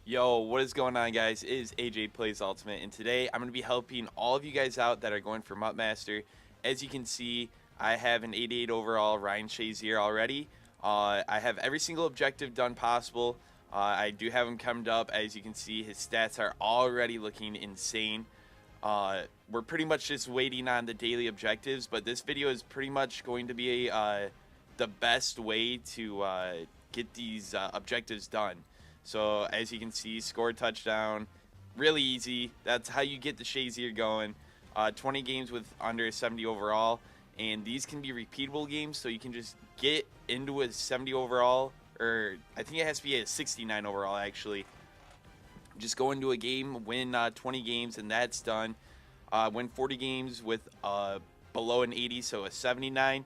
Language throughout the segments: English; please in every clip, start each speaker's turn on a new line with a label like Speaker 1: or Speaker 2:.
Speaker 1: Yo, what is going on, guys? It is AJ Plays Ultimate, and today I'm going to be helping all of you guys out that are going for MUT Master. As you can see, I have an 88 overall Ryan Shazier already. I have every single objective done possible. I do have him coming up. As you can see, his stats are already looking insane. We're pretty much just waiting on the daily objectives, but this video is pretty much going to be the best way to get these objectives done. So as you can see, score a touchdown, really easy. That's how you get the Shazier going. 20 games with under a 70 overall, and these can be repeatable games, so you can just get into a 70 overall, or I think it has to be a 69 overall actually. Just go into a game, win 20 games, and that's done. Win 40 games with below an 80, so a 79.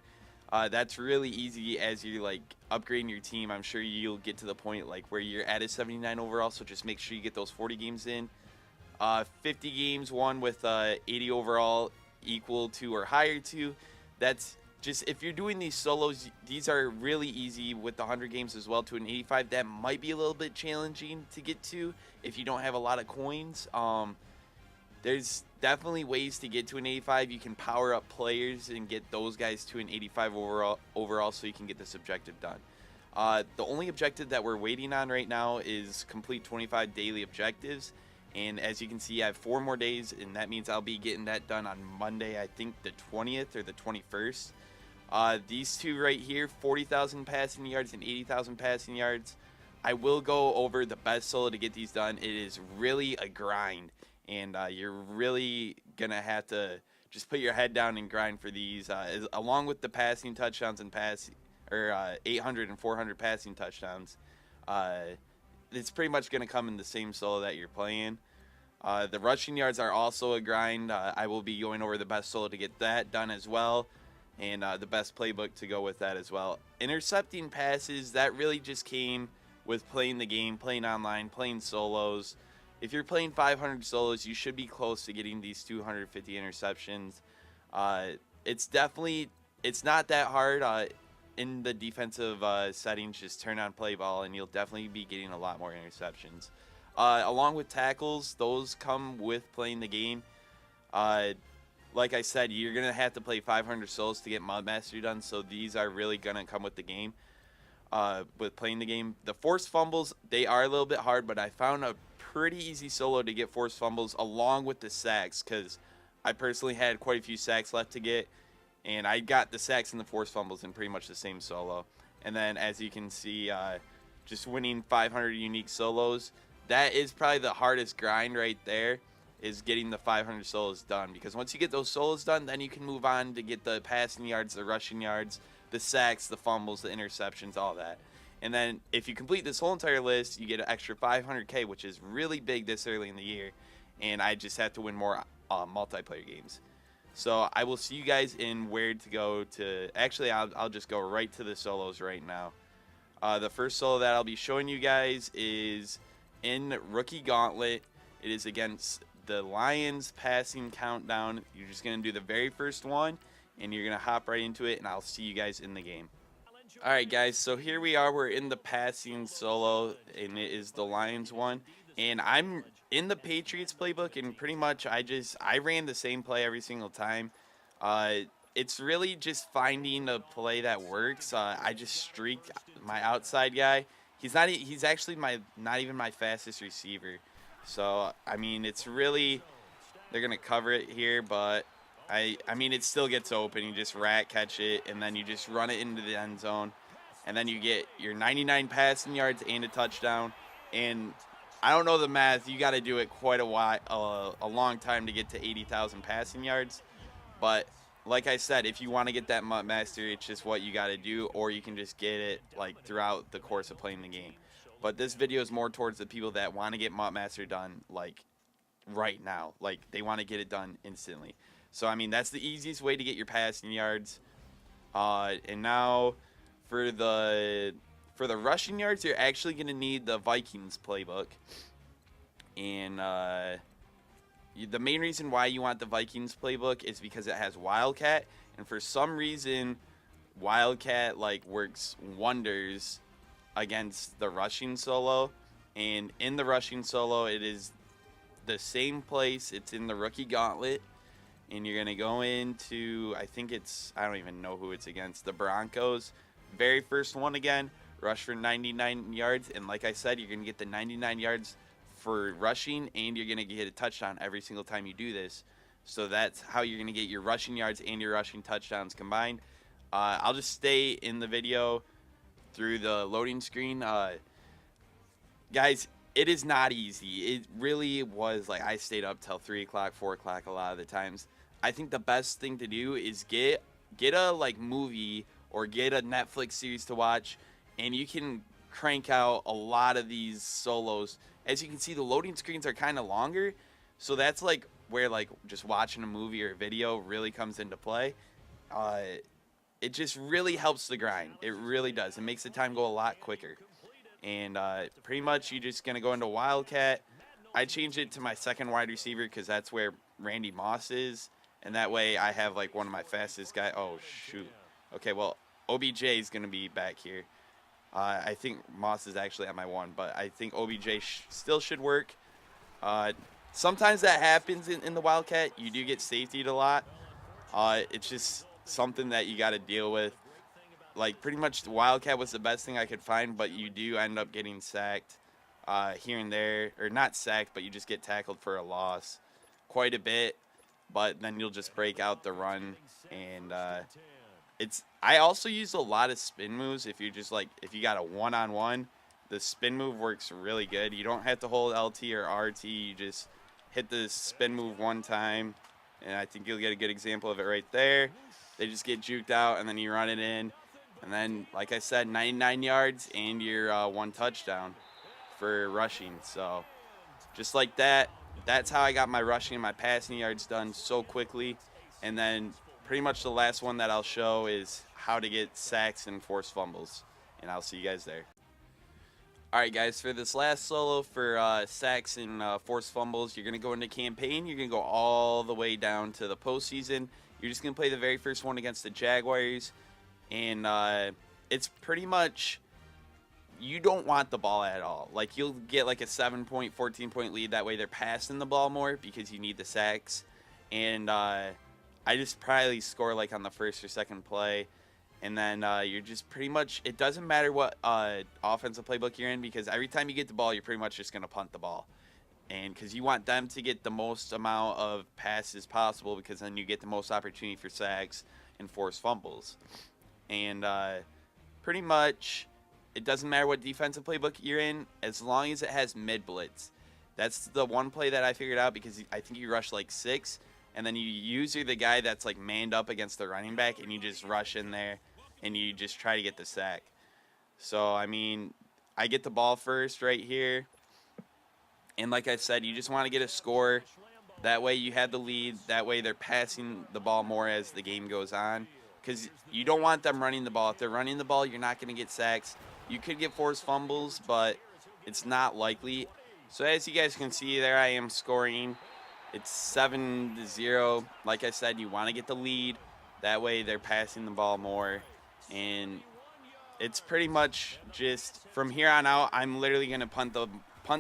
Speaker 1: That's really easy as you're like upgrading your team. I'm sure you'll get to the point like where you're at a 79 overall, so just make sure you get those 40 games in. 50 games won with 80 overall equal to or higher to. That's just, if you're doing these solos, these are really easy with the 100 games as well to an 85. That might be a little bit challenging to get to if you don't have a lot of coins. There's definitely ways to get to an 85. You can power up players and get those guys to an 85 overall so you can get this objective done. The only objective that we're waiting on right now is complete 25 daily objectives. And as you can see, I have 4 more days, and that means I'll be getting that done on Monday, I think the 20th or the 21st. These two right here, 40,000 passing yards and 80,000 passing yards. I will go over the best solo to get these done. It is really a grind, and you're really gonna have to just put your head down and grind for these, along with the passing touchdowns and 800 and 400 passing touchdowns. It's pretty much gonna come in the same solo that you're playing. The rushing yards are also a grind. I will be going over the best solo to get that done as well, and the best playbook to go with that as well. Intercepting passes, that really just came with playing the game, playing online, playing solos. If you're playing 500 solos, you should be close to getting these 250 interceptions. It's not that hard. In the defensive settings, just turn on play ball, and you'll definitely be getting a lot more interceptions. Along with tackles, those come with playing the game. Like I said, you're going to have to play 500 solos to get MUT Master done, so these are really going to come with the game. With playing the game. The forced fumbles, they are a little bit hard, but I found a pretty easy solo to get forced fumbles along with the sacks, because I personally had quite a few sacks left to get, and I got the sacks and the forced fumbles in pretty much the same solo. And then as you can see, just winning 500 unique solos, that is probably the hardest grind right there, is getting the 500 solos done, because once you get those solos done, then you can move on to get the passing yards, the rushing yards, the sacks, the fumbles, the interceptions, all that. And then if you complete this whole entire list, you get an extra 500K, which is really big this early in the year. And I just have to win more multiplayer games. So I will see you guys in where to go to. Actually, I'll just go right to the solos right now. The first solo that I'll be showing you guys is in Rookie Gauntlet. It is against the Lions passing countdown. You're just going to do the very first one, and you're going to hop right into it, and I'll see you guys in the game. Alright guys, so here we are, we're in the passing solo, and it is the Lions one, and I'm in the Patriots playbook, and pretty much I ran the same play every single time. It's really just finding a play that works. I just streaked my outside guy. He's actually not even my fastest receiver. So I mean, it's really, they're gonna cover it here, but I mean, it still gets open. You just rat catch it, and then you just run it into the end zone, and then you get your 99 passing yards and a touchdown. And I don't know the math. You got to do it quite a long time to get to 80,000 passing yards. But like I said, if you want to get that MUT Master, it's just what you got to do, or you can just get it like throughout the course of playing the game. But this video is more towards the people that want to get MUT Master done like right now. Like they want to get it done instantly. So, I mean, that's the easiest way to get your passing yards. And now for the rushing yards, you're actually going to need the Vikings playbook. And the main reason why you want the Vikings playbook is because it has Wildcat. And for some reason, Wildcat, like, works wonders against the rushing solo. And in the rushing solo, it is the same place. It's in the rookie gauntlet. And you're going to go into, I think it's, I don't even know who it's against, the Broncos. Very first one again, rush for 99 yards. And like I said, you're going to get the 99 yards for rushing, and you're going to get a touchdown every single time you do this. So that's how you're going to get your rushing yards and your rushing touchdowns combined. I'll just stay in the video through the loading screen. Guys, it is not easy. It really was like I stayed up till 3 o'clock, 4 o'clock a lot of the times. I think the best thing to do is get a like movie or get a Netflix series to watch, and you can crank out a lot of these solos. As you can see, the loading screens are kind of longer, so that's like where like just watching a movie or a video really comes into play. It just really helps the grind. It really does. It makes the time go a lot quicker. And pretty much you're just going to go into Wildcat. I changed it to my second wide receiver because that's where Randy Moss is. And that way I have like one of my fastest guys. Oh, shoot. Okay, well, OBJ is going to be back here. I think Moss is actually at my one, but I think OBJ still should work. Sometimes that happens in the Wildcat. You do get safetied a lot. It's just something that you got to deal with. Like, pretty much the Wildcat was the best thing I could find, but you do end up getting sacked here and there. Or not sacked, but you just get tackled for a loss quite a bit. But then you'll just break out the run. And I also use a lot of spin moves. If you're just like, if you got a one-on-one, the spin move works really good. You don't have to hold LT or RT. You just hit the spin move one time. And I think you'll get a good example of it right there. They just get juked out, and then you run it in. And then, like I said, 99 yards and your one touchdown for rushing. So just like that, that's how I got my rushing and my passing yards done so quickly. And then pretty much the last one that I'll show is how to get sacks and forced fumbles. And I'll see you guys there. All right, guys, for this last solo for sacks and forced fumbles, you're going to go into campaign. You're going to go all the way down to the postseason. You're just going to play the very first one against the Jaguars. And it's pretty much, you don't want the ball at all. Like, you'll get like a 7-point, 14-point lead. That way they're passing the ball more because you need the sacks. And I just probably score like on the first or second play. And then you're just pretty much, it doesn't matter what offensive playbook you're in, because every time you get the ball, you're pretty much just going to punt the ball. And because you want them to get the most amount of passes possible, because then you get the most opportunity for sacks and forced fumbles. And pretty much, it doesn't matter what defensive playbook you're in, as long as it has mid-blitz. That's the one play that I figured out, because I think you rush like 6, and then you use the guy that's like manned up against the running back, and you just rush in there, and you just try to get the sack. So, I mean, I get the ball first right here. And like I said, you just want to get a score. That way you have the lead. That way they're passing the ball more as the game goes on. Because you don't want them running the ball. If they're running the ball, you're not going to get sacks. You could get forced fumbles, but it's not likely. So as you guys can see, there I am scoring. It's 7-0. Like I said, you want to get the lead. That way they're passing the ball more. And it's pretty much just from here on out, I'm literally going to punt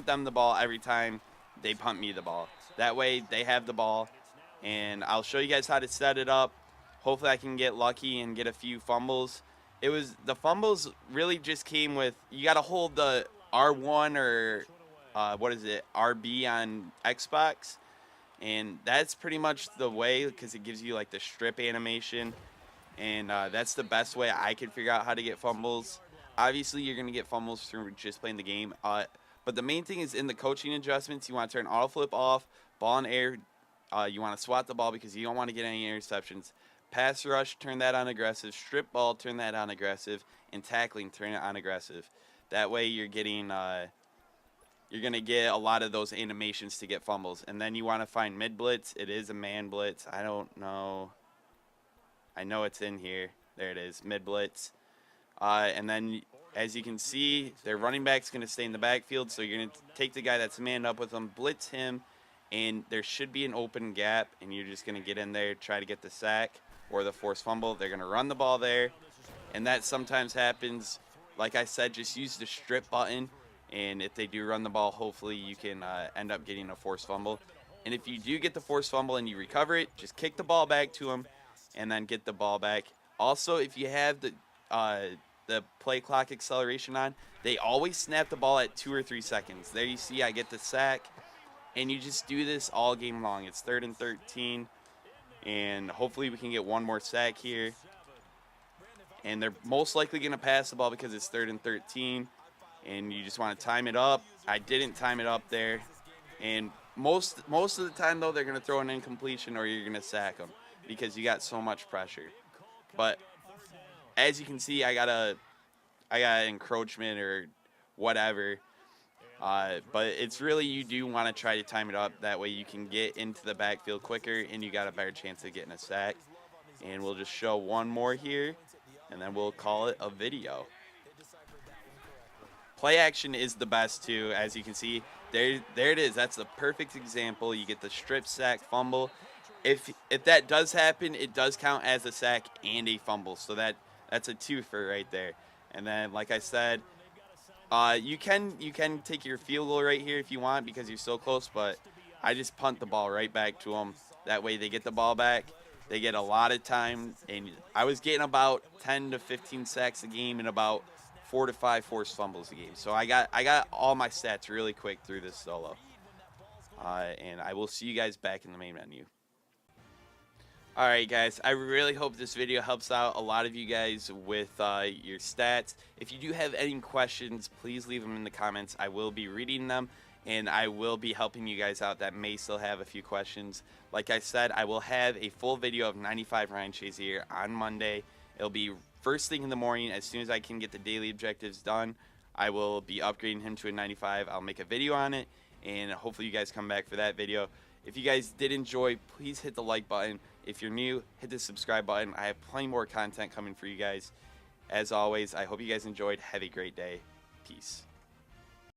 Speaker 1: them the ball every time they punt me the ball. That way they have the ball. And I'll show you guys how to set it up. Hopefully I can get lucky and get a few fumbles. The fumbles really just came with, you got to hold the R1 or RB on Xbox. And that's pretty much the way, because it gives you like the strip animation. And that's the best way I could figure out how to get fumbles. Obviously, you're going to get fumbles through just playing the game. But the main thing is in the coaching adjustments, you want to turn auto flip off, ball in air. You want to swat the ball because you don't want to get any interceptions. Pass rush, turn that on aggressive. Strip ball, turn that on aggressive. And tackling, turn it on aggressive. That way you're getting, you're going to get a lot of those animations to get fumbles. And then you want to find mid blitz. It is a man blitz. I don't know. I know it's in here. There it is, mid blitz. And then, as you can see, their running back's going to stay in the backfield. So you're going to take the guy that's manned up with them, blitz him, and there should be an open gap. And you're just going to get in there, try to get the sack or the forced fumble. They're going to run the ball there. And that sometimes happens. Like I said, just use the strip button And if they do run the ball, hopefully you can end up getting a forced fumble. And if you do get the forced fumble and you recover it, just kick the ball back to them and then get the ball back. Also, if you have the play clock acceleration on, they always snap the ball at 2 or 3 seconds. There you see I get the sack, and you just do this all game long. It's 3rd and 13, and hopefully we can get one more sack here. And they're most likely going to pass the ball because it's 3rd and 13, and you just want to time it up. I didn't time it up there, and most of the time, though, they're going to throw an incompletion or you're going to sack them because you got so much pressure. But as you can see, I got encroachment or whatever. But it's really, you do want to try to time it up. That way you can get into the backfield quicker and you got a better chance of getting a sack. And we'll just show one more here, and then we'll call it a video. Play action is the best too, as you can see. There it is. That's the perfect example. You get the strip sack fumble. If that does happen, it does count as a sack and a fumble. So that's a twofer right there. And then, like I said, you can take your field goal right here if you want because you're so close. But I just punt the ball right back to them. That way they get the ball back. They get a lot of time, and I was getting about 10 to 15 sacks a game and about 4 to 5 forced fumbles a game. So I got all my stats really quick through this solo. And I will see you guys back in the main menu. Alright guys, I really hope this video helps out a lot of you guys with your stats. If you do have any questions, please leave them in the comments. I will be reading them, and I will be helping you guys out that may still have a few questions. Like I said, I will have a full video of 95 Ryan Shazier on Monday. It'll be first thing in the morning. As soon as I can get the daily objectives done, I will be upgrading him to a 95. I'll make a video on it, and hopefully you guys come back for that video. If you guys did enjoy, please hit the like button. If you're new, hit the subscribe button. I have plenty more content coming for you guys. As always, I hope you guys enjoyed. Have a great day. Peace.